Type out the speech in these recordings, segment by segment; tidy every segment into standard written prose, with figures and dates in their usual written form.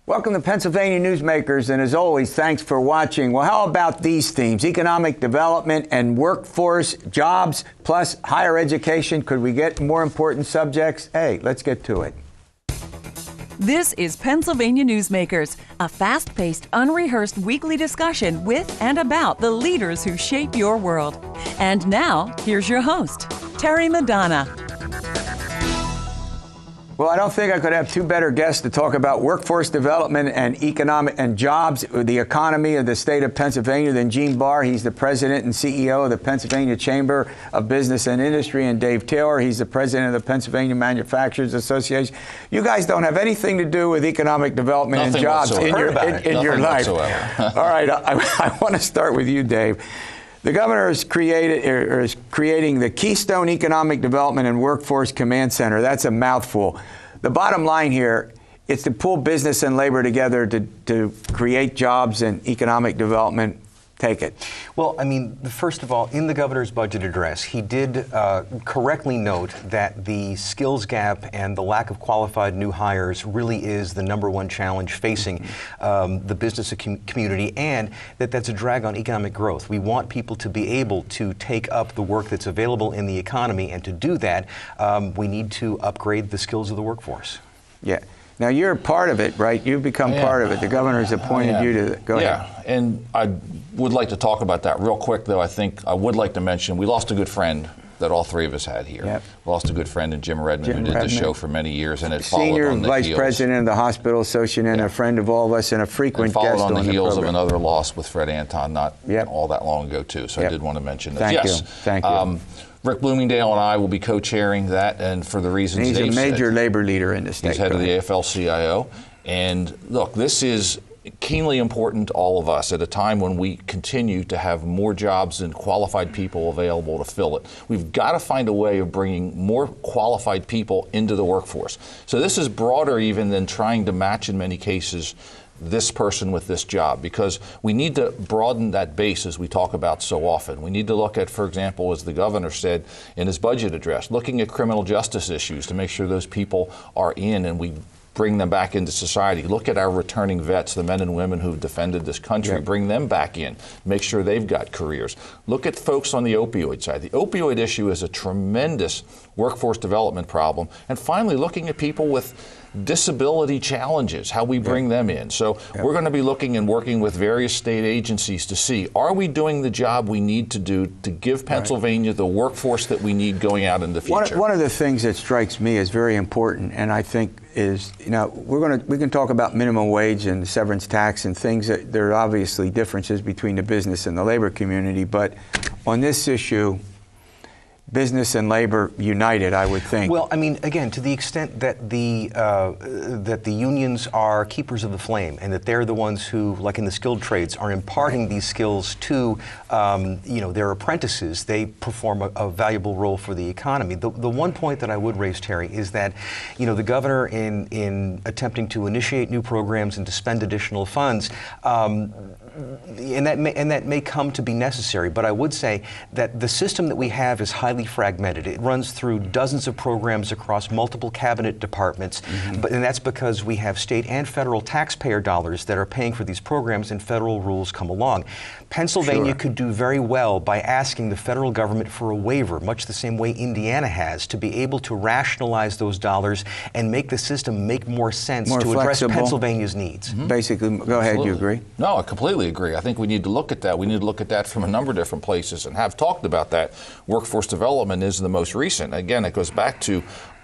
Welcome to Pennsylvania Newsmakers, and as always, thanks for watching. Well, how about these themes? Economic development and workforce, jobs, plus higher education. Could we get more important subjects? Hey, let's get to it. This is Pennsylvania Newsmakers, a fast-paced, unrehearsed weekly discussion with and about the leaders who shape your world. And now, here's your host, Terry Madonna. Well, I don't think I could have two better guests to talk about workforce development and economic and jobs, the economy of the state of Pennsylvania than Gene Barr. He's the president and CEO of the Pennsylvania Chamber of Business and Industry, and Dave Taylor. He's the president of the Pennsylvania Manufacturers Association. You guys don't have anything to do with economic development and jobs in your life. All right, I want to start with you, Dave. The governor is creating the Keystone Economic Development and Workforce Command Center. That's a mouthful. The bottom line here, it's to pull business and labor together to create jobs and economic development. Take it. Well, I mean, first of all, in the governor's budget address, he did correctly note that the skills gap and the lack of qualified new hires really is the #1 challenge facing the business community, and that's a drag on economic growth. We want people to be able to take up the work that's available in the economy, and to do that, we need to upgrade the skills of the workforce. Yeah. Now, you're a part of it, right? You've become part of it. The governor's appointed you to go ahead. Yeah, and I would like to talk about that real quick, though. I think I would like to mention we lost a good friend that all three of us had here. Yep. We lost a good friend in Jim Redmond, who did the show for many years, and it followed on the heels. Senior vice president of the hospital association, and a friend of all of us, and a frequent guest on the program. On the heels of another loss with Fred Anton not all that long ago, too. So I did want to mention that. Thank you. Rick Bloomingdale and I will be co-chairing that, and for the reasons he's a major labor leader in the state. He's head of the AFL-CIO. And look, this is keenly important to all of us at a time when we continue to have more jobs and qualified people available to fill it. We've got to find a way of bringing more qualified people into the workforce. So this is broader even than trying to match, in many cases, this person with this job, because we need to broaden that base, as we talk about so often. We need to look at, for example, as the governor said in his budget address, looking at criminal justice issues to make sure those people are in and we bring them back into society. Look at our returning vets, the men and women who've defended this country, bring them back in, make sure they've got careers. Look at folks on the opioid side. The opioid issue is a tremendous workforce development problem. And finally, looking at people with disability challenges, how we bring them in. So we're going to be looking and working with various state agencies to see, are we doing the job we need to do to give Pennsylvania the workforce that we need going out in the future? One of the things that strikes me as very important, and I think is, you know, we can talk about minimum wage and severance tax and things that there are obviously differences between the business and the labor community, but on this issue, business and labor united, I would think. Well, I mean, again, to the extent that the unions are keepers of the flame, and that they're the ones who, like in the skilled trades, are imparting these skills to their apprentices, they perform a valuable role for the economy. The one point that I would raise, Terry, is that the governor, in attempting to initiate new programs and to spend additional funds, and that may come to be necessary, but I would say that the system that we have is highly fragmented. It runs through dozens of programs across multiple cabinet departments, and that's because we have state and federal taxpayer dollars that are paying for these programs, and federal rules come along. Pennsylvania could do very well by asking the federal government for a waiver, much the same way Indiana has, to be able to rationalize those dollars and make the system make more sense to address Pennsylvania's needs. Basically, go ahead, you agree? No, I completely agree. I think we need to look at that. We need to look at that from a number of different places and have talked about that. Workforce development is the most recent. Again, it goes back to,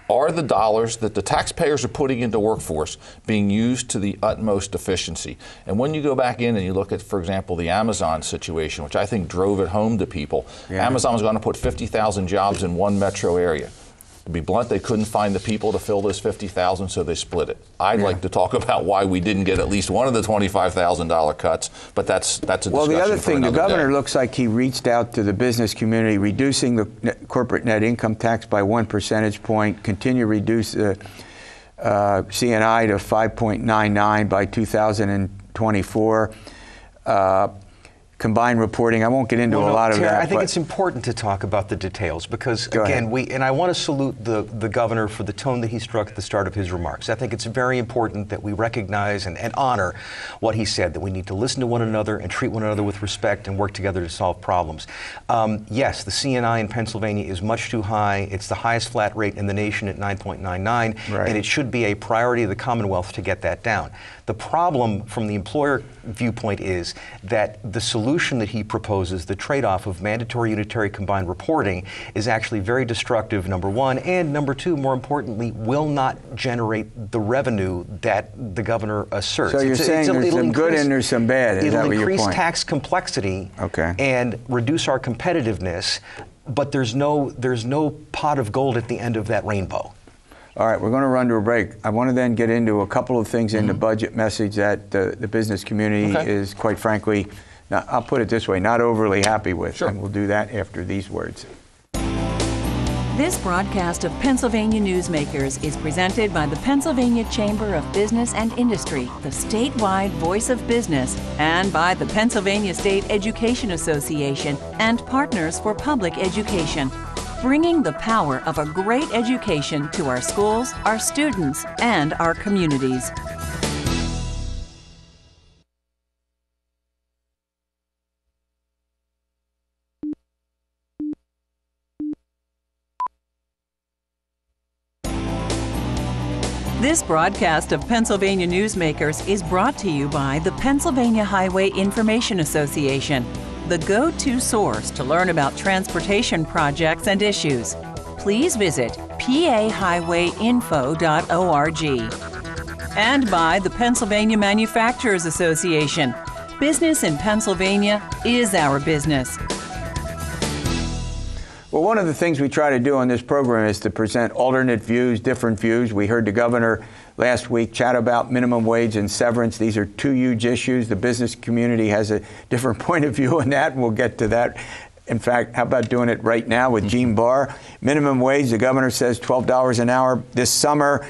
are the dollars that the taxpayers are putting into workforce being used to the utmost efficiency? And when you go back in and you look at, for example, the Amazon situation, which I think drove it home to people, Amazon was going to put 50,000 jobs in one metro area. To be blunt, they couldn't find the people to fill those 50,000, so they split it. I'd like to talk about why we didn't get at least one of the $25,000 cuts, but that's a discussion. Well, the other thing, the governor day. Looks like he reached out to the business community, reducing the corporate net income tax by 1 percentage point, continue to reduce the C&I to 5.99 by 2024. combined reporting. I won't get into a lot of Terry, that. I think it's important to talk about the details because, again, and I want to salute the governor for the tone that he struck at the start of his remarks. I think it's very important that we recognize and honor what he said, that we need to listen to one another and treat one another with respect and work together to solve problems. Yes, the CNI in Pennsylvania is much too high. It's the highest flat rate in the nation at 9.99, and it should be a priority of the Commonwealth to get that down. The problem from the employer viewpoint is that the solution that he proposes, the trade-off of mandatory unitary combined reporting, is actually very destructive, number one, and number two, more importantly, will not generate the revenue that the governor asserts. So you're saying there's some good and there's some bad. Is that what your point? It'll increase tax complexity and reduce our competitiveness, but there's no pot of gold at the end of that rainbow. All right, we're going to run to a break. I want to then get into a couple of things in the budget message that the business community is, quite frankly, I'll put it this way, not overly happy with. Sure. And we'll do that after these words. This broadcast of Pennsylvania Newsmakers is presented by the Pennsylvania Chamber of Business and Industry, the statewide voice of business, and by the Pennsylvania State Education Association and Partners for Public Education, bringing the power of a great education to our schools, our students, and our communities. This broadcast of Pennsylvania Newsmakers is brought to you by the Pennsylvania Highway Information Association, the go-to source to learn about transportation projects and issues. Please visit pahighwayinfo.org. And by the Pennsylvania Manufacturers Association. Business in Pennsylvania is our business. Well, one of the things we try to do on this program is to present alternate views, different views. We heard the governor last week chat about minimum wage and severance. These are two huge issues. The business community has a different point of view on that, and we'll get to that. In fact, how about doing it right now with Gene Barr? Minimum wage, the governor says $12 an hour this summer.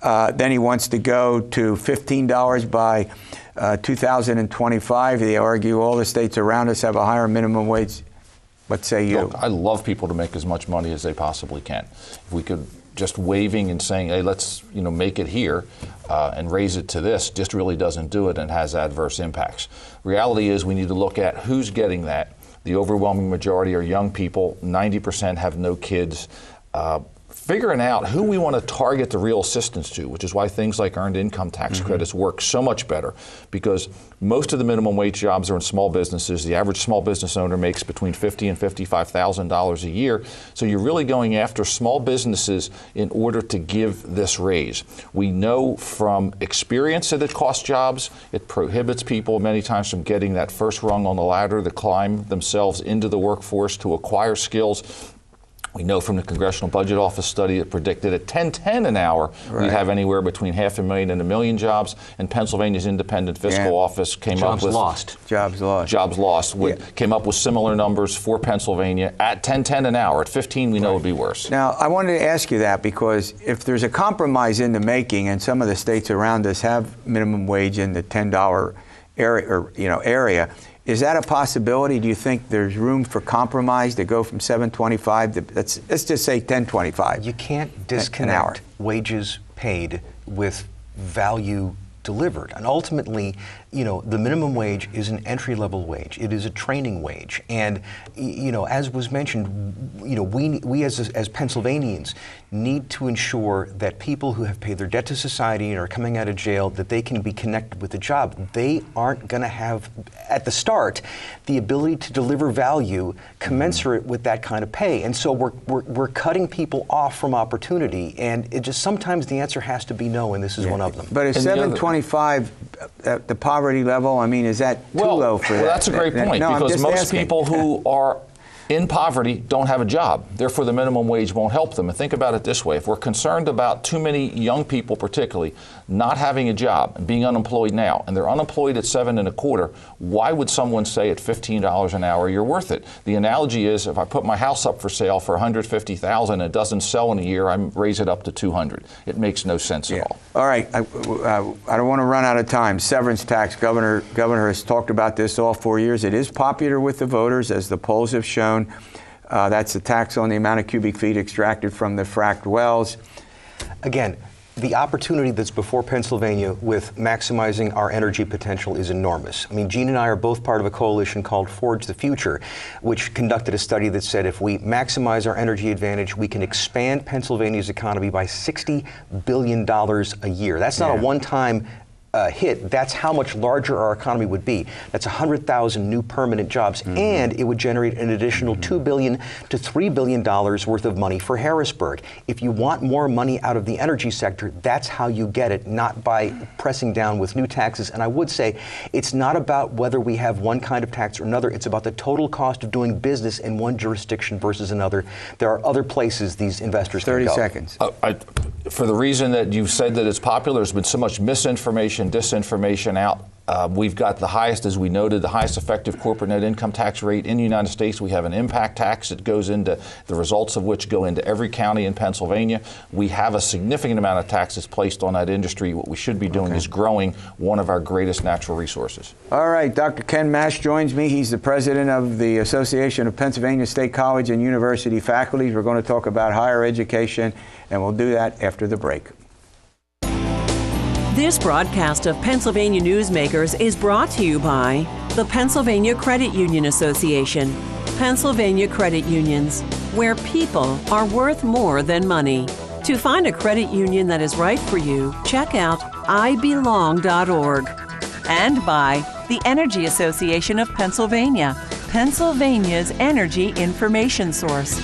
Then he wants to go to $15 by 2025. They argue all the states around us have a higher minimum wage. What say you? Look, I love people to make as much money as they possibly can. If we could just waving and saying, hey, let's make it here and raise it to this, just really doesn't do it and has adverse impacts. Reality is we need to look at who's getting that. The overwhelming majority are young people. 90% have no kids. Figuring out who we want to target the real assistance to, which is why things like earned income tax credits work so much better, because most of the minimum wage jobs are in small businesses. The average small business owner makes between $50,000 and $55,000 a year. So you're really going after small businesses in order to give this raise. We know from experience that it costs jobs. It prohibits people many times from getting that first rung on the ladder to climb themselves into the workforce to acquire skills. We know from the Congressional Budget Office study that predicted at $10.10 an hour, we'd have anywhere between 500,000 and 1 million jobs. And Pennsylvania's Independent Fiscal Office came up with Jobs lost. Came up with similar numbers for Pennsylvania at $10.10 an hour. At 15, we know it would be worse. Now, I wanted to ask you that because if there's a compromise in the making, and some of the states around us have minimum wage in the $10 area. Is that a possibility? Do you think there's room for compromise to go from $7.25 to let's just say $10.25? You can't disconnect wages paid with value delivered. And ultimately, the minimum wage is an entry-level wage. It is a training wage. And, as was mentioned, we as Pennsylvanians need to ensure that people who have paid their debt to society and are coming out of jail, that they can be connected with a job. They aren't going to have, at the start, the ability to deliver value commensurate with that kind of pay. And so we're cutting people off from opportunity. And it just sometimes the answer has to be no, and this is one of them. But is $7.25 at the poverty level? I mean, is that too low for that? Well, that's a great point, because most people who are in poverty don't have a job. Therefore, the minimum wage won't help them. And think about it this way. If we're concerned about too many young people, particularly, not having a job and being unemployed now, and they're unemployed at 7.25, why would someone say at $15 an hour you're worth it? The analogy is, if I put my house up for sale for $150,000 and it doesn't sell in a year, I raise it up to $200. It makes no sense at all. All right, I don't want to run out of time. Severance tax, Governor has talked about this all 4 years. It is popular with the voters, as the polls have shown. That's a tax on the amount of cubic feet extracted from the fracked wells. Again, the opportunity that's before Pennsylvania with maximizing our energy potential is enormous. I mean, Gene and I are both part of a coalition called Forge the Future, which conducted a study that said if we maximize our energy advantage, we can expand Pennsylvania's economy by $60 billion a year. That's not a one-time hit. That's how much larger our economy would be. That's 100,000 new permanent jobs, and it would generate an additional $2 billion to $3 billion worth of money for Harrisburg. If you want more money out of the energy sector, that's how you get it, not by pressing down with new taxes. And I would say it's not about whether we have one kind of tax or another. It's about the total cost of doing business in one jurisdiction versus another. There are other places these investors can go. 30 seconds. For the reason that you've said that it's popular, there's been so much misinformation, disinformation out. We've got the highest, as we noted, the highest effective corporate net income tax rate in the United States. We have an impact tax that goes into, the results of which go into every county in Pennsylvania. We have a significant amount of taxes placed on that industry. What we should be doing is growing one of our greatest natural resources. All right, Dr. Ken Mash joins me. He's the president of the Association of Pennsylvania State College and University Faculties. We're going to talk about higher education, and we'll do that after the break. This broadcast of Pennsylvania Newsmakers is brought to you by the Pennsylvania Credit Union Association. Pennsylvania Credit Unions, where people are worth more than money. To find a credit union that is right for you, check out ibelong.org. And by the Energy Association of Pennsylvania, Pennsylvania's energy information source.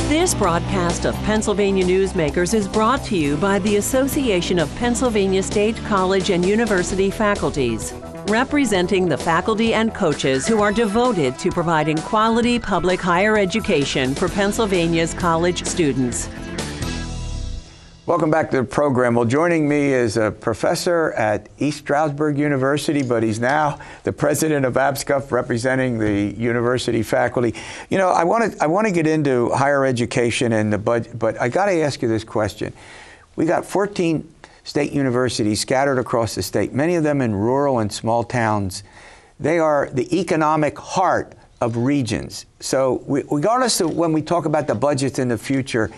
This broadcast of Pennsylvania Newsmakers is brought to you by the Association of Pennsylvania State College and University Faculties, representing the faculty and coaches who are devoted to providing quality public higher education for Pennsylvania's college students. Welcome back to the program. Well, joining me is a professor at East Stroudsburg University, but he's now the president of APSCUF, representing the university faculty. You know, I want to get into higher education and the budget, but I got to ask you this question. We got 14 state universities scattered across the state, many of them in rural and small towns. They are the economic heart of regions. So regardless of when we talk about the budgets in the future,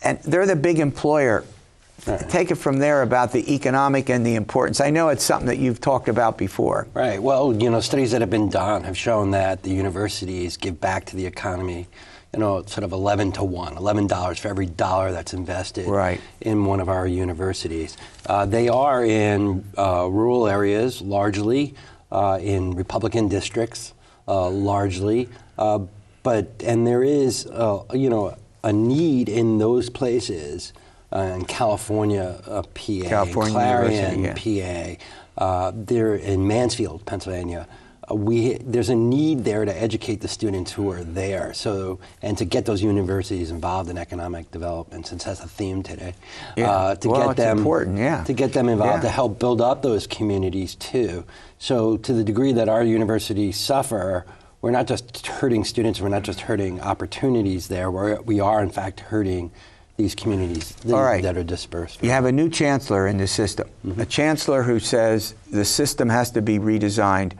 and they're the big employer. Take it from there about the economic and the importance. I know it's something that you've talked about before. Right. Well, you know, studies that have been done have shown that the universities give back to the economy, you know, sort of 11 to 1, $11 for every dollar that's invested in one of our universities. They are in rural areas, largely, in Republican districts, largely, and there is, you know, a need in those places in California, PA, Clarion, PA, there in Mansfield, Pennsylvania. There's a need there to educate the students who are there, and to get those universities involved in economic development, since that's a theme today. To get them involved to help build up those communities too. So to the degree that our universities suffer, we're not just hurting students, we're not just hurting opportunities there, we are in fact hurting these communities that are dispersed. You have a new chancellor in the system, a chancellor who says the system has to be redesigned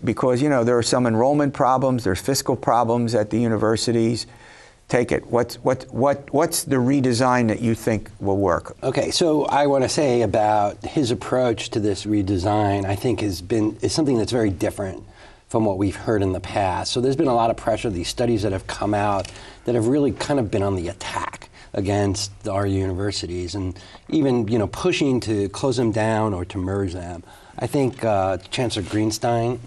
because, you know, there are some enrollment problems, there's fiscal problems at the universities. Take it. What's the redesign that you think will work? Okay, so I want to say about his approach to this redesign, I think is something that's very different from what we've heard in the past. So there's been a lot of pressure, these studies that have come out that have really kind of been on the attack against our universities, and even, you know, pushing to close them down or to merge them. I think Chancellor Greenstein,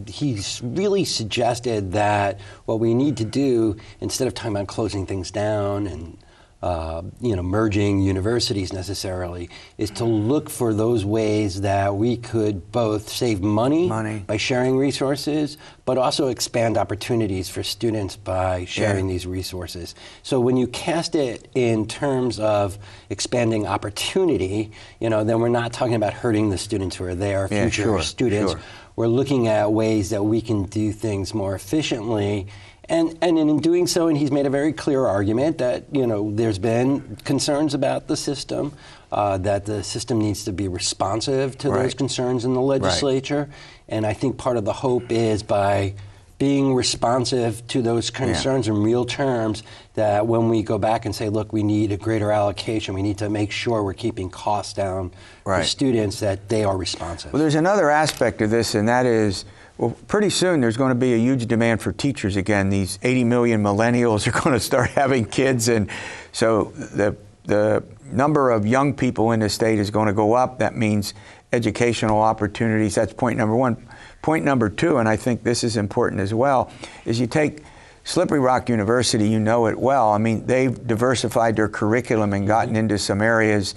he's really suggested that what we need to do, instead of talking about closing things down and merging universities necessarily, is to look for those ways that we could both save money by sharing resources, but also expand opportunities for students by sharing these resources. So when you cast it in terms of expanding opportunity, then we're not talking about hurting the students who are there, future students. Sure. We're looking at ways that we can do things more efficiently. And in doing so, and he's made a very clear argument that, there's been concerns about the system, that the system needs to be responsive to those concerns in the legislature. And I think part of the hope is by being responsive to those concerns in real terms, that when we go back and say, look, we need a greater allocation, we need to make sure we're keeping costs down for students, that they are responsive. Well, there's another aspect of this, and that is, well, pretty soon there's going to be a huge demand for teachers again. These 80 million millennials are going to start having kids, and so the number of young people in the state is going to go up. That means educational opportunities. That's point number one. Point number two, and I think this is important as well, is you take Slippery Rock University, you know it well. I mean, they've diversified their curriculum and gotten into some areas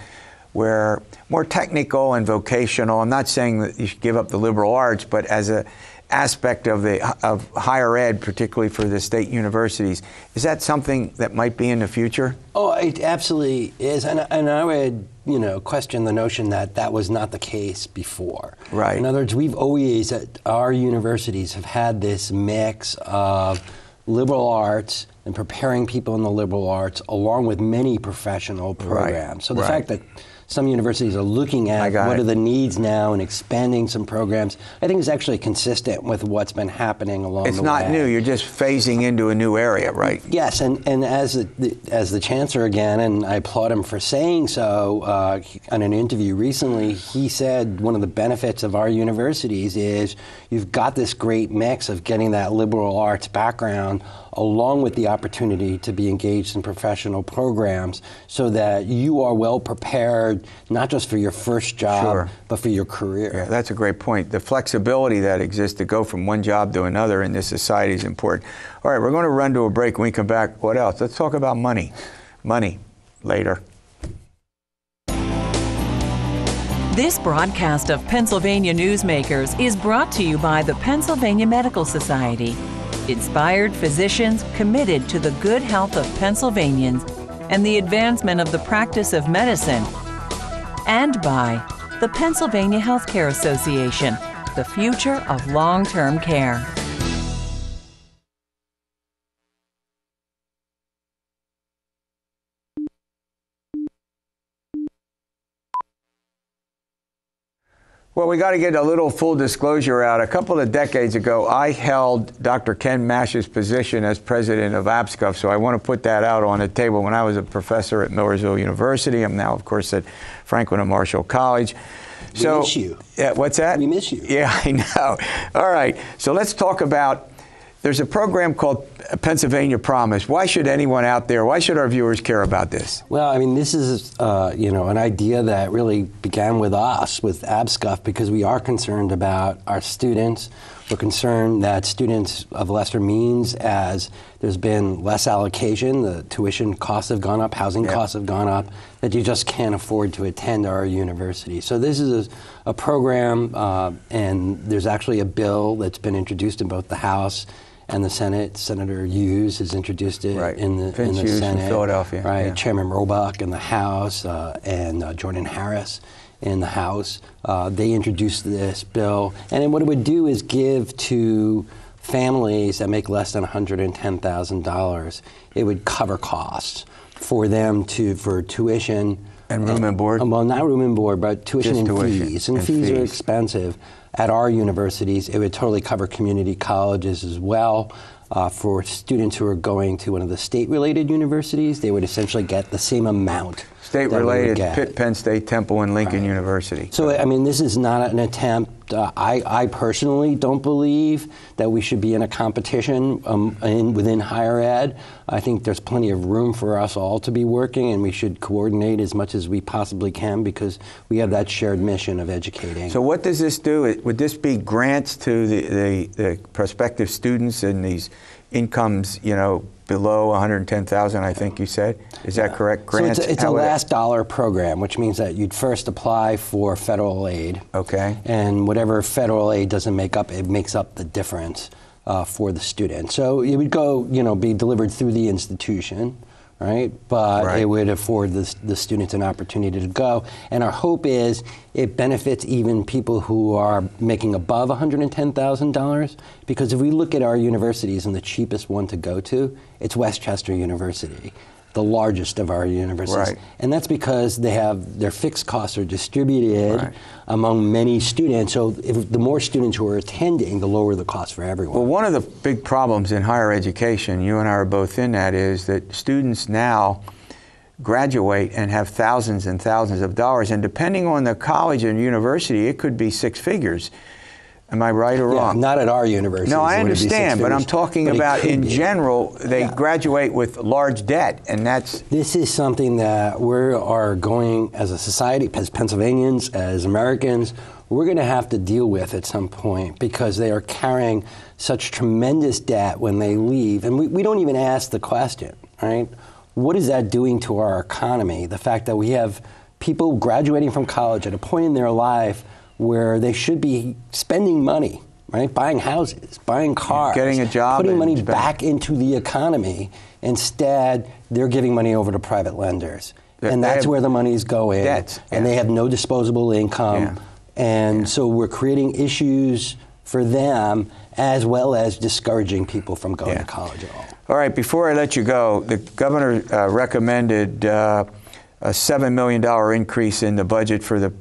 where more technical and vocational. I'm not saying that you should give up the liberal arts, but as an aspect of higher ed, particularly for the state universities, is that something that might be in the future? Oh, it absolutely is, and I would question the notion that that was not the case before. Right. In other words, we've always at our universities have had this mix of liberal arts and preparing people in the liberal arts, along with many professional programs. So the fact that some universities are looking at what are the needs now and expanding some programs, I think is actually consistent with what's been happening along the way. It's not new, you're just phasing into a new area, right? Yes, and as the chancellor again, and I applaud him for saying so, on an interview recently, he said one of the benefits of our universities is you've got this great mix of getting that liberal arts background along with the opportunity to be engaged in professional programs, so that you are well prepared, not just for your first job, but for your career. Yeah, that's a great point. The flexibility that exists to go from one job to another in this society is important. All right, we're going to run to a break. When we come back, what else? Let's talk about money. Money, later. This broadcast of Pennsylvania Newsmakers is brought to you by the Pennsylvania Medical Society. Inspired physicians committed to the good health of Pennsylvanians and the advancement of the practice of medicine. And by the Pennsylvania Healthcare Association, the future of long-term care. Well, we got to get a little full disclosure out. A couple of decades ago, I held Dr. Ken Mash's position as president of APSCUF, so I want to put that out on the table. When I was a professor at Millersville University, I'm now, of course, at Franklin and Marshall College. We miss you. Yeah, what's that? We miss you. Yeah, I know. All right, so let's talk about, there's a program called Pennsylvania Promise. Why should anyone out there, why should our viewers care about this? Well, I mean, this is, an idea that really began with us, with APSCUF, because we are concerned about our students. We're concerned that students of lesser means, as there's been less allocation, the tuition costs have gone up, housing costs have gone up, that you just can't afford to attend our university. So this is a program, and there's actually a bill that's been introduced in both the House and the Senate. Senator Hughes has introduced it in the Hughes Senate. From Philadelphia. Right, Chairman Roebuck in the House, and Jordan Harris in the House. They introduced this bill, and what it would do is give to families that make less than $110,000, it would cover costs for them for tuition. And room and board? Well, not room and board, but tuition and fees. And fees are expensive. At our universities, it would totally cover community colleges as well. For students who are going to one of the state-related universities, they would essentially get the same amount. State-related, Pitt, Penn State, Temple, and Lincoln University. So, I mean, this is not an attempt. I personally don't believe that we should be in a competition within higher ed. I think there's plenty of room for us all to be working, and we should coordinate as much as we possibly can, because we have that shared mission of educating. So what does this do? Would this be grants to the prospective students and these incomes, below 110,000, I think you said. Is that correct? Grants? So it's a last dollar program, which means that you'd first apply for federal aid. Okay. And whatever federal aid doesn't make up, it makes up the difference for the student. So it would go, be delivered through the institution, right? But it would afford the students an opportunity to go. And our hope is it benefits even people who are making above $110,000, because if we look at our universities, and the cheapest one to go to, it's Westchester University, the largest of our universities. Right. And that's because they have their fixed costs are distributed among many students. So if the more students who are attending, the lower the cost for everyone. Well, one of the big problems in higher education, you and I are both in that, is that students now graduate and have thousands and thousands of dollars. And depending on the college and university, it could be six figures. Am I right or wrong? Not at our university. No, I understand, but I'm talking about in general, they graduate with large debt, and that's... This is something that we are going, as a society, as Pennsylvanians, as Americans, we're going to have to deal with at some point, because they are carrying such tremendous debt when they leave. And we don't even ask the question, right? What is that doing to our economy? The fact that we have people graduating from college at a point in their life where they should be spending money, right? Buying houses, buying cars, getting a job, putting money back into the economy. Instead, they're giving money over to private lenders. And that's where the money is going. And they have no disposable income. And so we're creating issues for them, as well as discouraging people from going to college at all. All right, before I let you go, the governor recommended a $7 million increase in the budget for the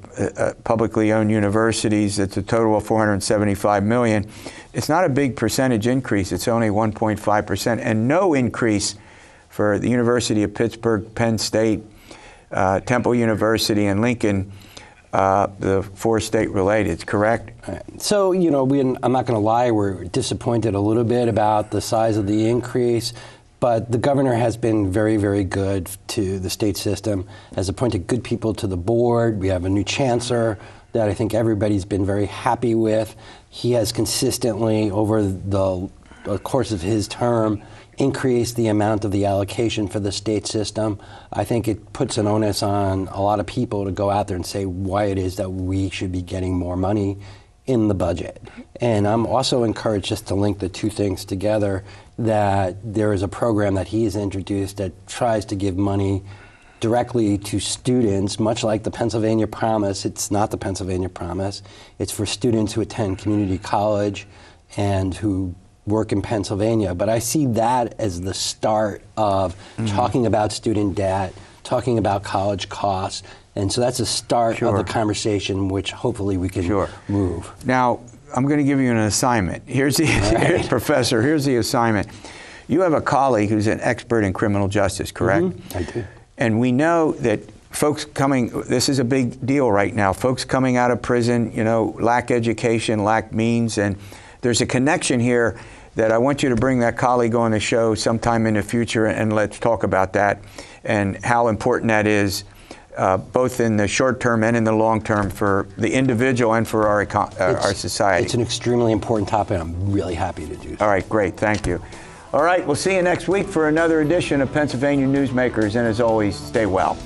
publicly owned universities. It's a total of $475 million. It's not a big percentage increase. It's only 1.5%, and no increase for the University of Pittsburgh, Penn State, Temple University, and Lincoln, the four state-related, correct? So, I'm not going to lie, we're disappointed a little bit about the size of the increase. But the governor has been very, very good to the state system, has appointed good people to the board. We have a new chancellor that I think everybody's been very happy with. He has consistently, over the course of his term, increased the amount of the allocation for the state system. I think it puts an onus on a lot of people to go out there and say why it is that we should be getting more money in the budget. And I'm also encouraged, just to link the two things together, that there is a program that he has introduced that tries to give money directly to students, much like the Pennsylvania Promise. It's not the Pennsylvania Promise. It's for students who attend community college and who work in Pennsylvania. But I see that as the start of talking about student debt, talking about college costs. And so that's a start of the conversation, which hopefully we can move. Now, I'm going to give you an assignment. Here's the Professor, here's the assignment. You have a colleague who's an expert in criminal justice, correct? I do. And we know that folks coming, this is a big deal right now, folks coming out of prison, lack education, lack means, and there's a connection here that I want you to bring that colleague on the show sometime in the future, and let's talk about that and how important that is, both in the short term and in the long term for the individual and for our society. It's an extremely important topic. I'm really happy to do so. All right, great. Thank you. All right, we'll see you next week for another edition of Pennsylvania Newsmakers, and as always, stay well.